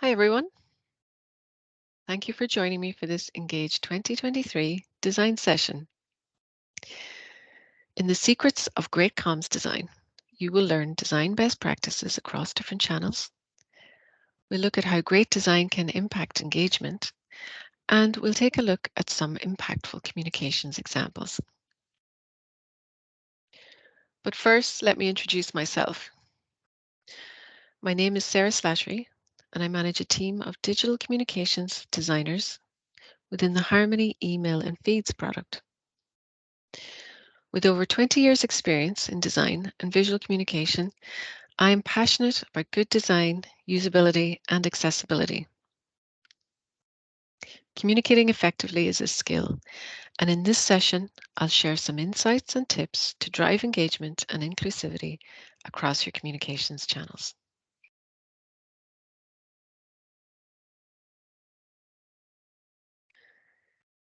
Hi, everyone. Thank you for joining me for this Engage 2023 design session. In the secrets of great comms design, you will learn design best practices across different channels. We'll look at how great design can impact engagement, and we'll take a look at some impactful communications examples. But first, let me introduce myself. My name is Sarah Slattery, and I manage a team of digital communications designers within the Harmony email and feeds product. With over 20 years experience in design and visual communication, I am passionate about good design, usability, and accessibility. Communicating effectively is a skill, and in this session, I'll share some insights and tips to drive engagement and inclusivity across your communications channels.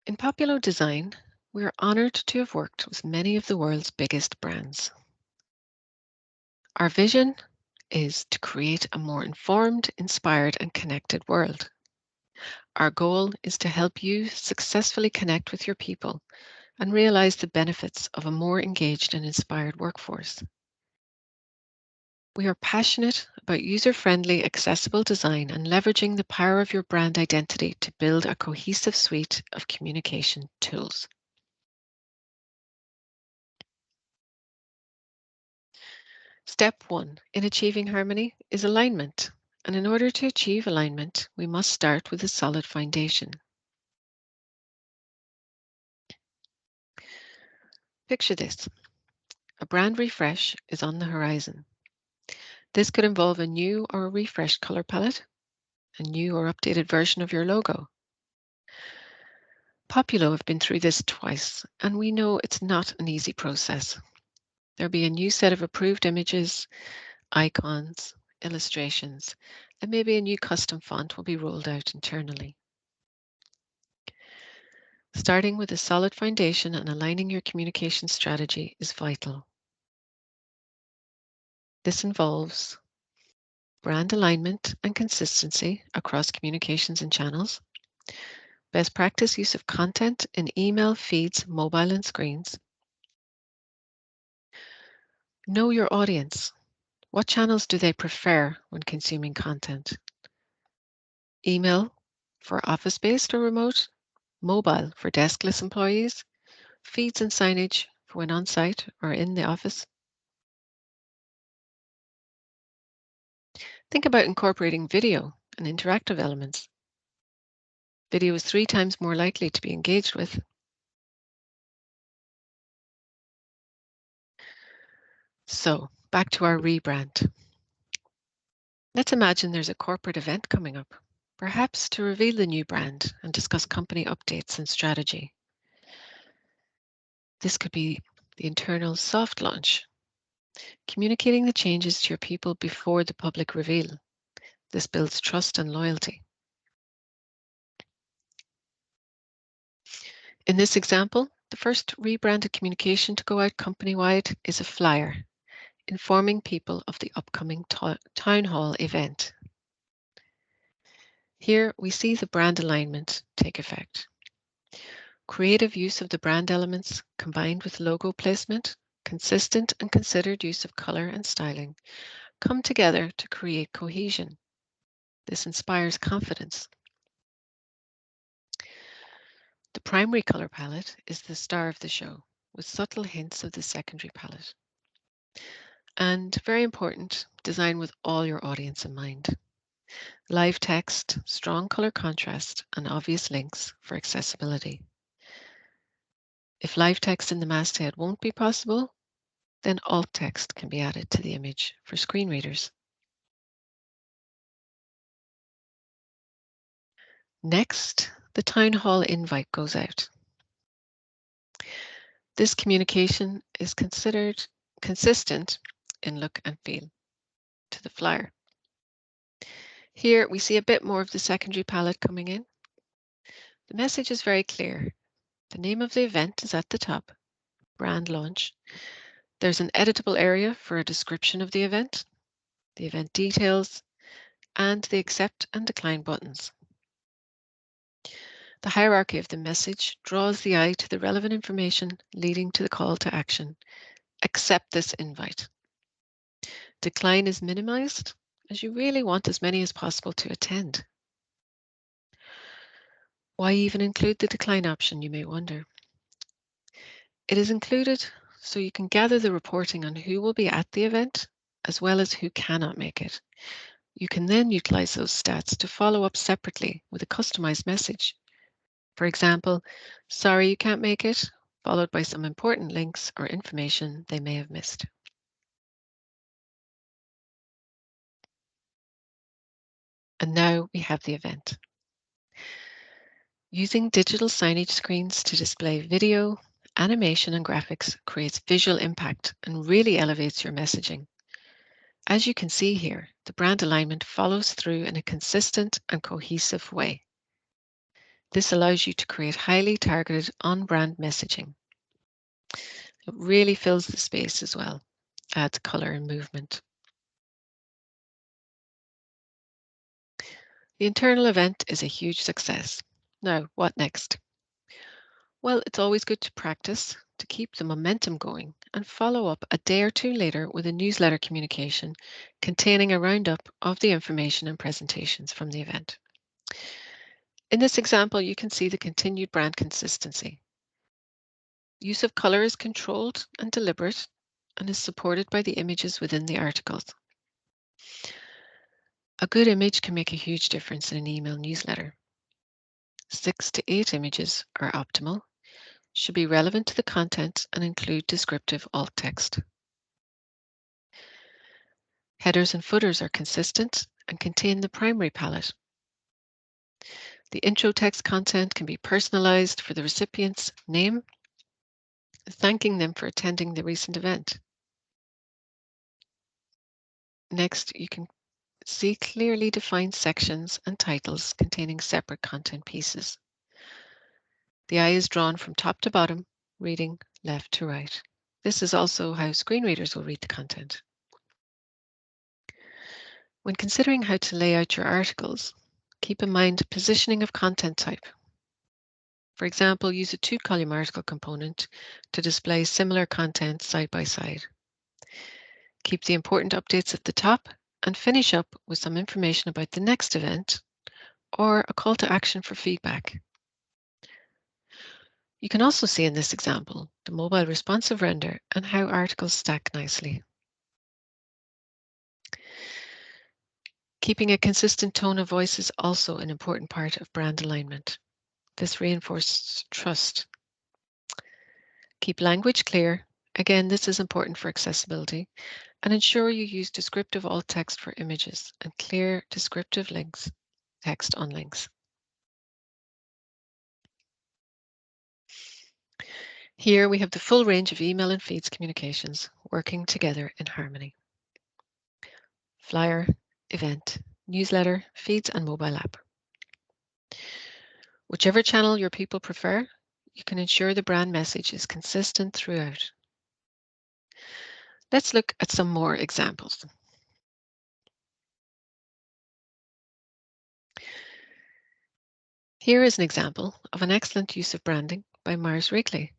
In popular design, we are honored to have worked with many of the world's biggest brands. Our vision is to create a more informed, inspired, and connected world. Our goal is to help you successfully connect with your people and realize the benefits of a more engaged and inspired workforce. We are passionate about user-friendly, accessible design and leveraging the power of your brand identity to build a cohesive suite of communication tools. Step one in achieving harmony is alignment. And in order to achieve alignment, we must start with a solid foundation. Picture this. A brand refresh is on the horizon. This could involve a new or a refreshed color palette, a new or updated version of your logo. Populo have been through this twice, and we know it's not an easy process. There'll be a new set of approved images, icons, illustrations, and maybe a new custom font will be rolled out internally. Starting with a solid foundation and aligning your communication strategy is vital. This involves brand alignment and consistency across communications and channels, best practice use of content in email, feeds, mobile, and screens. Know your audience. What channels do they prefer when consuming content? Email for office-based or remote, mobile for deskless employees, feeds and signage for when on-site or in the office. Think about incorporating video and interactive elements. Video is 3 times more likely to be engaged with. So, back to our rebrand. Let's imagine there's a corporate event coming up, perhaps to reveal the new brand and discuss company updates and strategy. This could be the internal soft launch, communicating the changes to your people before the public reveal. This builds trust and loyalty. In this example, the first rebranded communication to go out company-wide is a flyer, informing people of the upcoming town hall event. Here we see the brand alignment take effect. Creative use of the brand elements combined with logo placement, consistent and considered use of color and styling come together to create cohesion. This inspires confidence. The primary color palette is the star of the show, with subtle hints of the secondary palette. And very important, design with all your audience in mind. Live text, strong color contrast, and obvious links for accessibility. If live text in the masthead won't be possible, then alt text can be added to the image for screen readers. Next, the town hall invite goes out. This communication is considered consistent in look and feel to the flyer. Here we see a bit more of the secondary palette coming in. The message is very clear. The name of the event is at the top, brand launch. There's an editable area for a description of the event details, and the accept and decline buttons. The hierarchy of the message draws the eye to the relevant information, leading to the call to action. Accept this invite. Decline is minimized, as you really want as many as possible to attend. Why even include the decline option, you may wonder. It is included so you can gather the reporting on who will be at the event, as well as who cannot make it. You can then utilize those stats to follow up separately with a customized message. For example, sorry you can't make it, followed by some important links or information they may have missed. And now we have the event. Using digital signage screens to display video, animation, and graphics creates visual impact and really elevates your messaging. As you can see here, the brand alignment follows through in a consistent and cohesive way. This allows you to create highly targeted on-brand messaging. It really fills the space as well, adds color and movement. The internal event is a huge success. Now, what next? Well, it's always good to practice to keep the momentum going and follow up a day or two later with a newsletter communication containing a roundup of the information and presentations from the event. In this example, you can see the continued brand consistency. Use of color is controlled and deliberate and is supported by the images within the articles. A good image can make a huge difference in an email newsletter. 6 to 8 images are optimal, should be relevant to the content and include descriptive alt text. Headers and footers are consistent and contain the primary palette. The intro text content can be personalized for the recipient's name, thanking them for attending the recent event. Next, you can see clearly defined sections and titles containing separate content pieces. The eye is drawn from top to bottom, reading left to right. This is also how screen readers will read the content. When considering how to lay out your articles, keep in mind positioning of content type. For example, use a two-column article component to display similar content side by side. Keep the important updates at the top and finish up with some information about the next event or a call to action for feedback. You can also see in this example the mobile responsive render and how articles stack nicely. Keeping a consistent tone of voice is also an important part of brand alignment. This reinforces trust. Keep language clear. Again, this is important for accessibility. And ensure you use descriptive alt text for images and clear descriptive links, text on links. Here we have the full range of email and feeds communications working together in harmony. Flyer, event, newsletter, feeds, and mobile app. Whichever channel your people prefer, you can ensure the brand message is consistent throughout. Let's look at some more examples. Here is an example of an excellent use of branding by Mars Wrigley.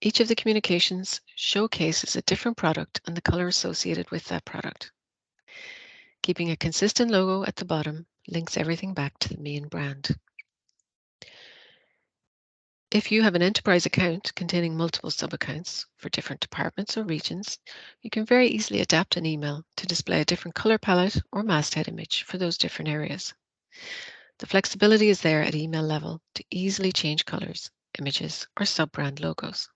Each of the communications showcases a different product and the color associated with that product. Keeping a consistent logo at the bottom links everything back to the main brand. If you have an enterprise account containing multiple sub-accounts for different departments or regions, you can very easily adapt an email to display a different color palette or masthead image for those different areas. The flexibility is there at email level to easily change colors, images, or sub-brand logos.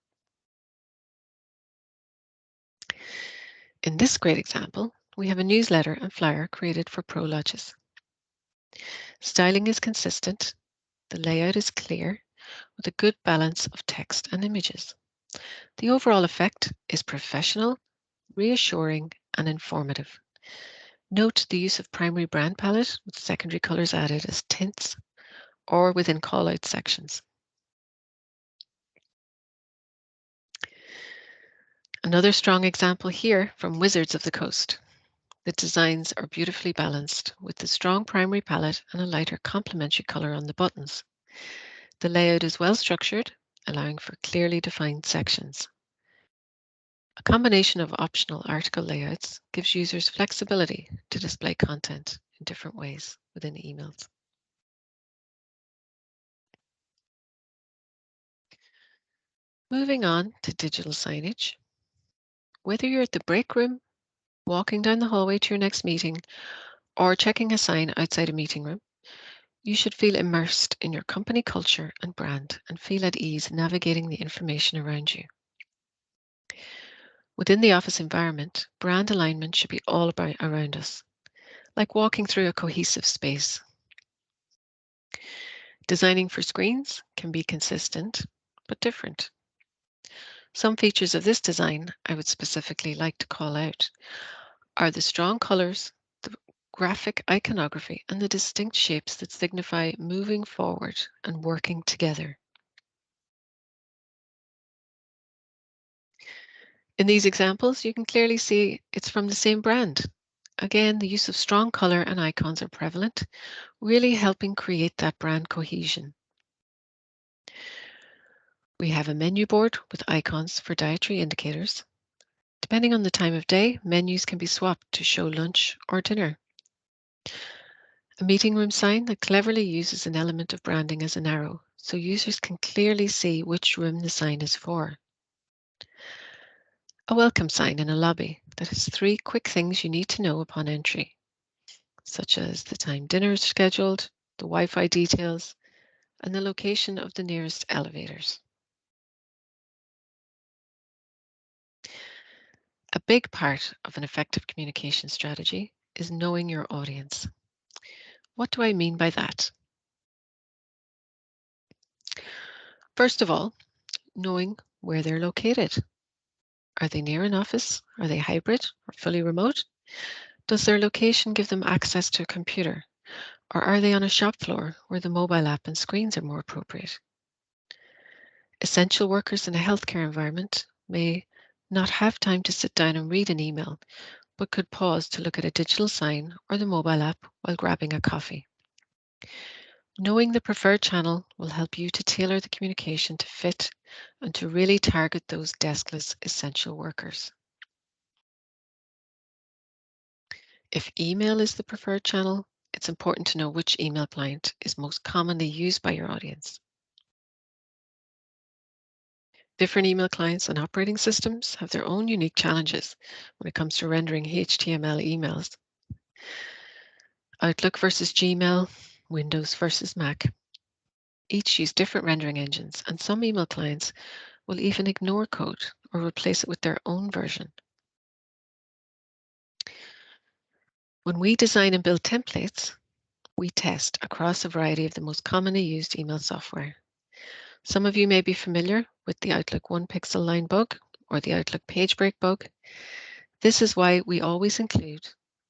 In this great example, we have a newsletter and flyer created for Pro Lodges. Styling is consistent, the layout is clear, with a good balance of text and images. The overall effect is professional, reassuring, and informative. Note the use of primary brand palette with secondary colors added as tints or within callout sections. Another strong example here from Wizards of the Coast. The designs are beautifully balanced with the strong primary palette and a lighter complementary color on the buttons. The layout is well structured, allowing for clearly defined sections. A combination of optional article layouts gives users flexibility to display content in different ways within emails. Moving on to digital signage. Whether you're at the break room, walking down the hallway to your next meeting, or checking a sign outside a meeting room, you should feel immersed in your company culture and brand and feel at ease navigating the information around you. Within the office environment, brand alignment should be all about around us, like walking through a cohesive space. Designing for screens can be consistent, but different. Some features of this design I would specifically like to call out are the strong colors, the graphic iconography, and the distinct shapes that signify moving forward and working together. In these examples, you can clearly see it's from the same brand. Again, the use of strong color and icons are prevalent, really helping create that brand cohesion. We have a menu board with icons for dietary indicators. Depending on the time of day, menus can be swapped to show lunch or dinner. A meeting room sign that cleverly uses an element of branding as an arrow, so users can clearly see which room the sign is for. A welcome sign in a lobby that has 3 quick things you need to know upon entry, such as the time dinner is scheduled, the Wi-Fi details, and the location of the nearest elevators. A big part of an effective communication strategy is knowing your audience. What do I mean by that? First of all, knowing where they're located. Are they near an office? Are they hybrid or fully remote? Does their location give them access to a computer? Or are they on a shop floor where the mobile app and screens are more appropriate? Essential workers in a healthcare environment may not have time to sit down and read an email, but could pause to look at a digital sign or the mobile app while grabbing a coffee. Knowing the preferred channel will help you to tailor the communication to fit and to really target those deskless essential workers. If email is the preferred channel, it's important to know which email client is most commonly used by your audience. Different email clients and operating systems have their own unique challenges when it comes to rendering HTML emails. Outlook versus Gmail, Windows versus Mac. Each use different rendering engines, and some email clients will even ignore code or replace it with their own version. When we design and build templates, we test across a variety of the most commonly used email software. Some of you may be familiar with the Outlook one pixel line bug or the Outlook page break bug. This is why we always include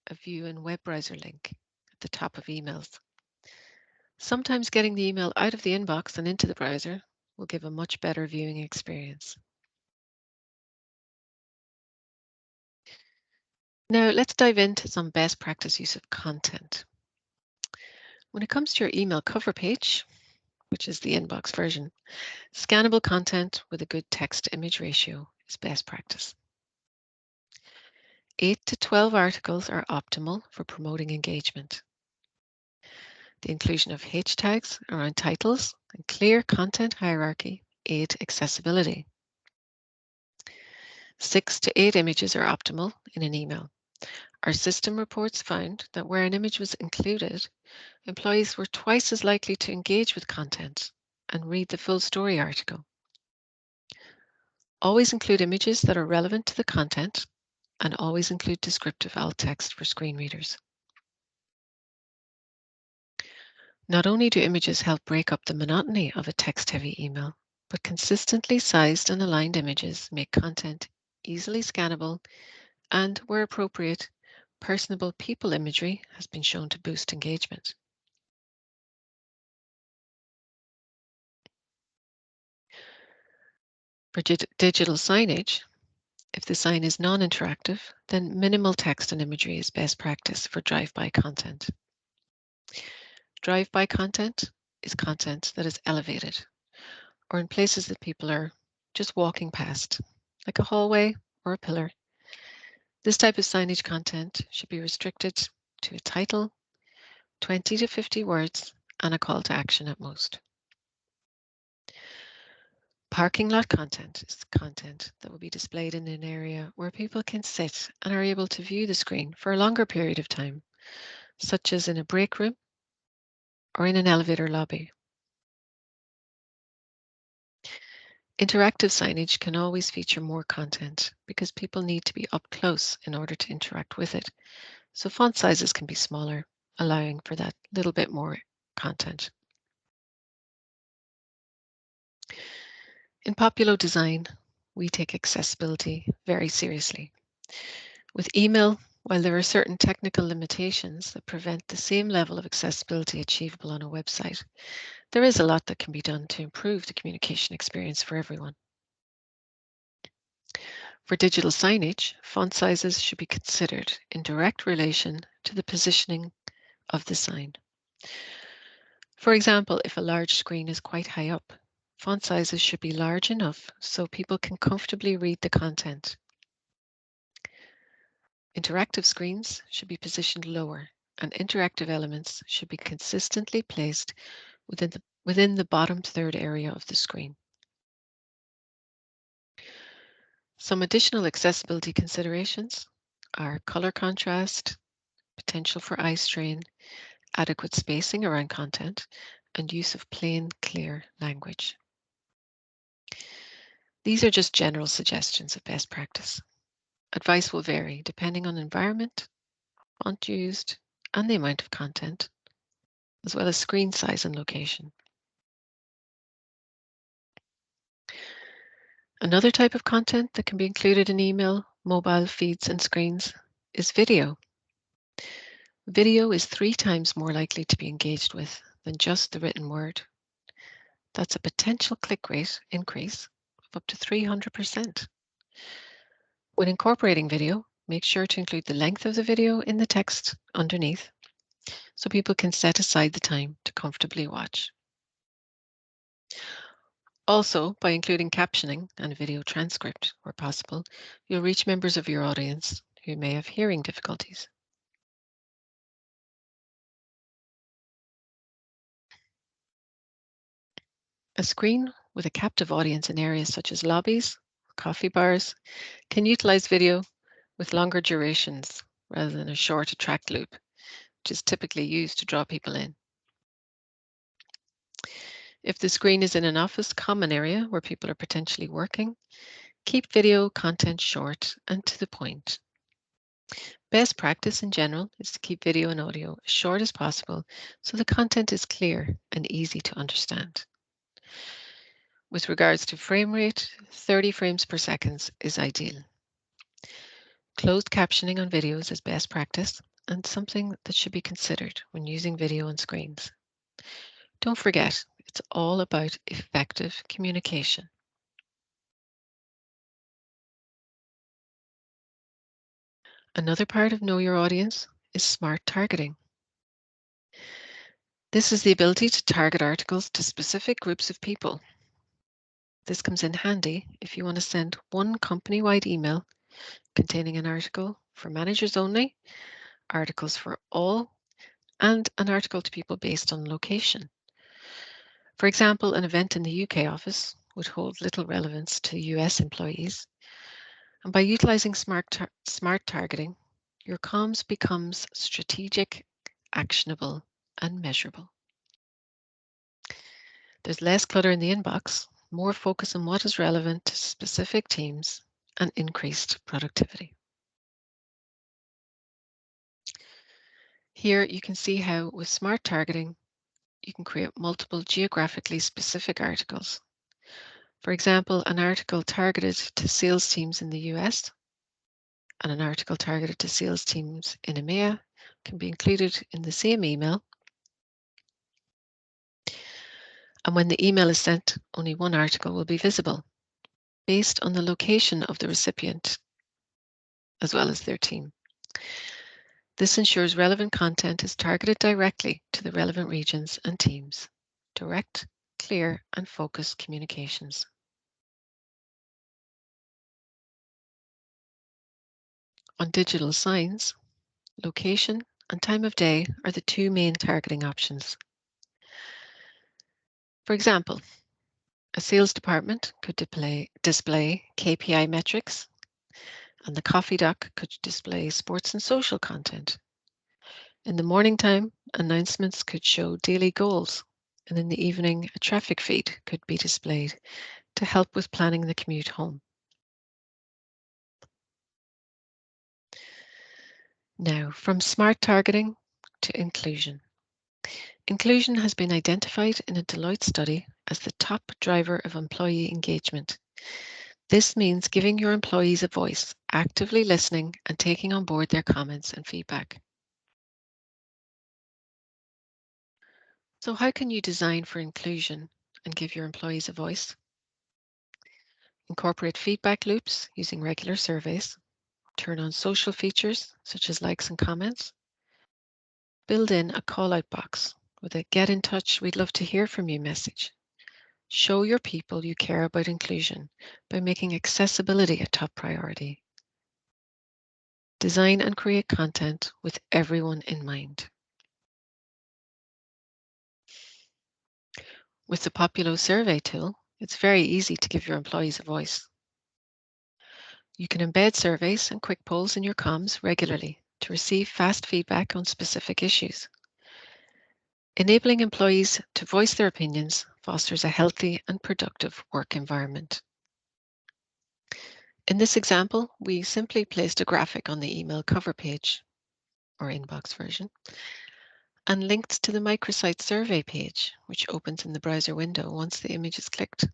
a view and web browser link at the top of emails. Sometimes getting the email out of the inbox and into the browser will give a much better viewing experience. Now let's dive into some best practice use of content. When it comes to your email cover page, which is the inbox version, scannable content with a good text-to-image ratio is best practice. 8 to 12 articles are optimal for promoting engagement. The inclusion of hashtags around titles and clear content hierarchy aid accessibility. 6 to 8 images are optimal in an email. Our system reports found that where an image was included, employees were twice as likely to engage with content and read the full story article. Always include images that are relevant to the content and always include descriptive alt text for screen readers. Not only do images help break up the monotony of a text-heavy email, but consistently sized and aligned images make content easily scannable and, where appropriate, personable people imagery has been shown to boost engagement. For digital signage, If the sign is non-interactive, then minimal text and imagery is best practice for drive-by content. Drive-by content is content that is elevated or in places that people are just walking past, like a hallway or a pillar. This type of signage content should be restricted to a title, 20 to 50 words, and a call to action at most. Parking lot content is content that will be displayed in an area where people can sit and are able to view the screen for a longer period of time, such as in a break room or in an elevator lobby. Interactive signage can always feature more content because people need to be up close in order to interact with it. So font sizes can be smaller, allowing for that little bit more content. In Populo Design, we take accessibility very seriously. With email, while there are certain technical limitations that prevent the same level of accessibility achievable on a website, there is a lot that can be done to improve the communication experience for everyone. For digital signage, font sizes should be considered in direct relation to the positioning of the sign. For example, if a large screen is quite high up, font sizes should be large enough so people can comfortably read the content. Interactive screens should be positioned lower, and interactive elements should be consistently placed within the bottom third area of the screen. Some additional accessibility considerations are color contrast, potential for eye strain, adequate spacing around content, and use of plain, clear language. These are just general suggestions of best practice. Advice will vary depending on environment, font used, and the amount of content, as well as screen size and location. Another type of content that can be included in email, mobile feeds, and screens is video. Video is 3 times more likely to be engaged with than just the written word. That's a potential click rate increase of up to 300%. When incorporating video, make sure to include the length of the video in the text underneath so people can set aside the time to comfortably watch. Also, by including captioning and video transcript where possible, you'll reach members of your audience who may have hearing difficulties. A screen with a captive audience in areas such as lobbies, coffee bars, can utilize video with longer durations rather than a short attract loop, which is typically used to draw people in. If the screen is in an office common area where people are potentially working, keep video content short and to the point. Best practice in general is to keep video and audio as short as possible so the content is clear and easy to understand. With regards to frame rate, 30 frames per second is ideal. Closed captioning on videos is best practice and something that should be considered when using video on screens. Don't forget, it's all about effective communication. Another part of Know Your Audience is smart targeting. This is the ability to target articles to specific groups of people. This comes in handy if you want to send one company-wide email containing an article for managers only, articles for all, and an article to people based on location. For example, an event in the UK office would hold little relevance to US employees. And by utilizing smart targeting, your comms becomes strategic, actionable, and measurable. There's less clutter in the inbox, more focus on what is relevant to specific teams, and increased productivity. Here you can see how with smart targeting, you can create multiple geographically specific articles. For example, an article targeted to sales teams in the US and an article targeted to sales teams in EMEA can be included in the same email. And when the email is sent, only one article will be visible. based on the location of the recipient as well as their team. This ensures relevant content is targeted directly to the relevant regions and teams. Direct, clear, and focused communications. On digital signs, location and time of day are the two main targeting options. For example, a sales department could display KPI metrics, and the coffee dock could display sports and social content. In the morning time, announcements could show daily goals, and in the evening, a traffic feed could be displayed to help with planning the commute home. Now, from smart targeting to inclusion. Inclusion has been identified in a Deloitte study as the top driver of employee engagement. This means giving your employees a voice, actively listening and taking on board their comments and feedback. So how can you design for inclusion and give your employees a voice? Incorporate feedback loops using regular surveys. Turn on social features such as likes and comments. Build in a call-out box with a "Get in touch, we'd love to hear from you" message. Show your people you care about inclusion by making accessibility a top priority. Design and create content with everyone in mind. With the Populo survey tool, it's very easy to give your employees a voice. You can embed surveys and quick polls in your comms regularly to receive fast feedback on specific issues. Enabling employees to voice their opinions fosters a healthy and productive work environment. In this example, we simply placed a graphic on the email cover page, or inbox version, and linked to the microsite survey page, which opens in the browser window once the image is clicked.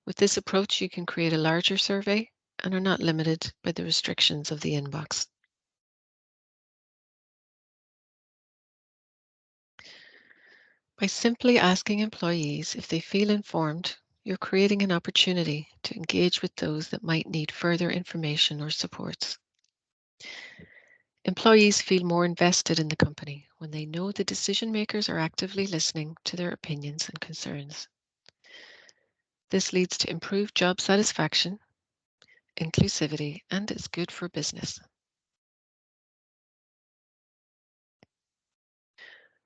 With this approach, you can create a larger survey and are not limited by the restrictions of the inbox. By simply asking employees if they feel informed, you're creating an opportunity to engage with those that might need further information or supports. Employees feel more invested in the company when they know the decision makers are actively listening to their opinions and concerns. This leads to improved job satisfaction, inclusivity, and is good for business.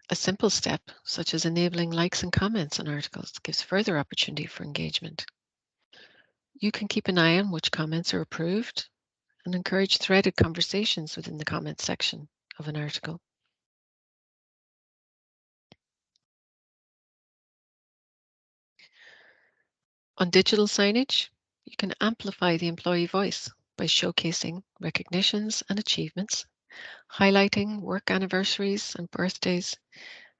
A simple step, such as enabling likes and comments on articles, gives further opportunity for engagement. You can keep an eye on which comments are approved and encourage threaded conversations within the comments section of an article. On digital signage, you can amplify the employee voice by showcasing recognitions and achievements, highlighting work anniversaries and birthdays,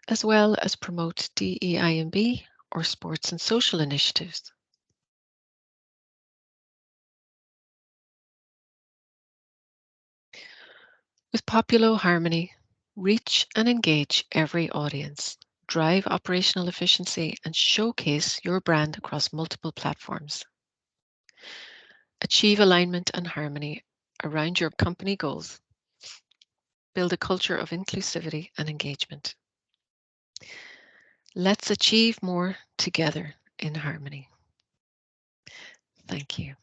as well as promote DEIMB or sports and social initiatives. With Populo Harmony, reach and engage every audience, drive operational efficiency, and showcase your brand across multiple platforms. Achieve alignment and harmony around your company goals. Build a culture of inclusivity and engagement. Let's achieve more together in harmony. Thank you.